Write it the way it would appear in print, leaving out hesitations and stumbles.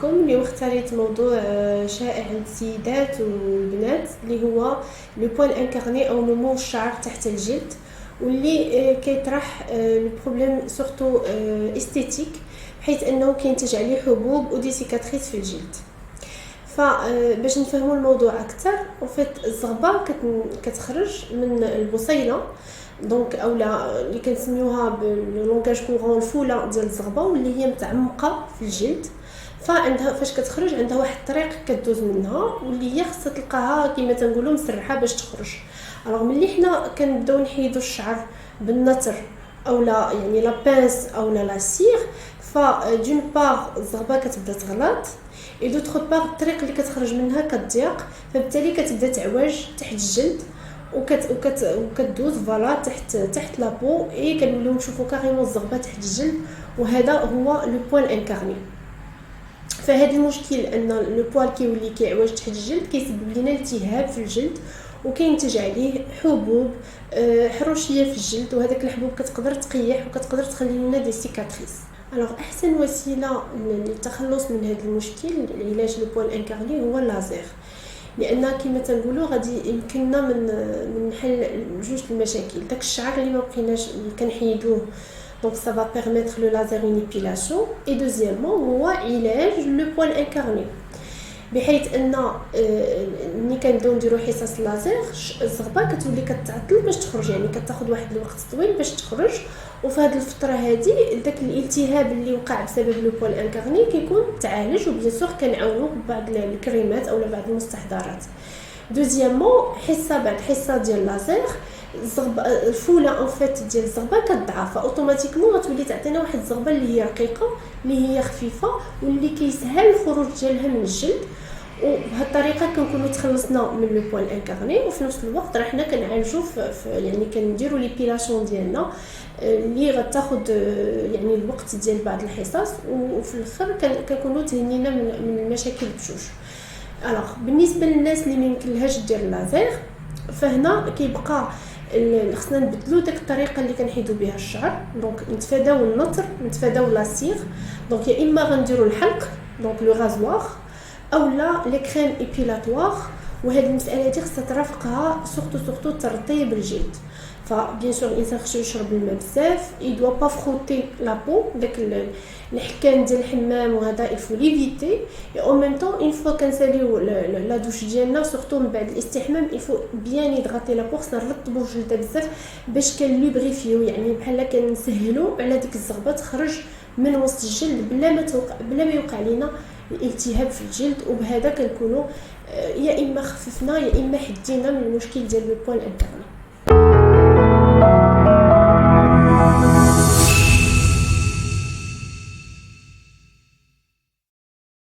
معكم. اليوم اختاريت موضوع شائع عند السيدات والبنات اللي هو لو بوين انكارني او نمو الشعر تحت الجلد، واللي كيطرح البروبليم سورتو استيتيك، حيث انه كينتج عليه حبوب ودي سيكاتريس في الجلد. فباش نفهموا الموضوع اكثر، وفات الزغبه كتخرج من البصيله، دونك اولا اللي كنسميوها باللونغاج كورون الفوله ديال الزغبه، واللي هي متعمقه في الجلد. فعندها فاش كتخرج عندها واحد الطريق كدوز منها، واللي هي خصها تلقاها كما تنقولوا مسرحه باش تخرج. الوغ ملي حنا كنبداو نحيدوا الشعر بالنتر اولا يعني لا بانس اولا لا سيغ، دون باغ الزغبه كتبدا تغلط، اي دوطخ باغ الطريق اللي كتخرج منها كتضيق، فبالتالي كتبدا تعوج تحت الجلد وكتدوز فوالا تحت لابو، اي كنوليو نشوفوا كاريمون الزغبه تحت الجلد، وهذا هو لو بوين انكارني. فهذا المشكل ان لو بوال كيولي كيعوج تحت الجلد كيسبب لنا التهاب في الجلد، وكينتج عليه حبوب حروشيه في الجلد، وهذاك الحبوب كتقدر تقيح وكتقدر تخلي لنا دي سيكاتريس. الوغ احسن وسيله للتخلص من هذا المشكل العلاج لو بوين انكارني هو اللازير، لان كما تنقولوا غادي يمكننا من نحل جوج المشاكل. داك الشعر اللي ما بقيناش اللي كنحيدوه، دونك سا فا بيرميتر لو لازير اون ايبيلاسيون، اي دوزيامون هو علاج لو بوين انكارني، بحيث ان ملي كنبداو نديرو حصص اللازير الزغبه كتولي كتعطل باش تخرج، يعني كتاخذ واحد الوقت طويل باش تخرج. وفي هذه الفتره هذه داك الالتهاب اللي وقع بسبب لو بوين انكارني كيكون تعالج، وبيان سور كنعاونوه ببعض الكريمات اولا بعض المستحضرات. دوزيامون حصه بعد حصه ديال اللازير الزغبه الفوله ان فيت ديال الزغبه كتضعف اوتوماتيكمون، غتولي تعطينا واحد الزغبه اللي هي رقيقه، اللي هي خفيفه، واللي كيسهل الخروج ديالها من الجلد. وبهذه الطريقه كنكونوا تخلصنا من لو بوين انكارني، وفي نفس الوقت راه حنا كنعالجوا يعني كنديروا ليبيلاسيون ديالنا اللي غتاخذ يعني الوقت ديال بعض الحصص، وفي الاخر كنكونوا تهنينا من المشاكل بجوج. الوغ بالنسبه للناس اللي ما يمكنلهاش دير اللازير، فهنا كيبقى خصنا نبدلوا داك الطريقه اللي كنحيدوا بها الشعر، دونك نتفاداو النطر، نتفاداو لاسيغ. دونك يا اما غنديروا الحلق دونك لو غازوار اولا لي كريم ايبيلاتوار، وهذه المساله هذه خصها ترافقها سورتو ترطيب الجلد. فبيان سور الانسان خصو يشرب الماء بزاف، اي دوا با فروتي لا بو، داك الحكام ديال الحمام وهذا الفو ليفيتي. او ميم طون اون فوا كنساليو لا دوش ديالنا سورتو من بعد الاستحمام الفو بيان يدغطي لا بو، خصنا نرطبو الجلد بزاف باش كنلوبريفيو، يعني بحال كنسهلو على ديك الزغبه تخرج من وسط الجلد بلا ما يوقع لينا الالتهاب في الجلد. وبهذا كنكونوا يا اما خففنا يا اما حدينا من المشكل ديال لو بوين انترني.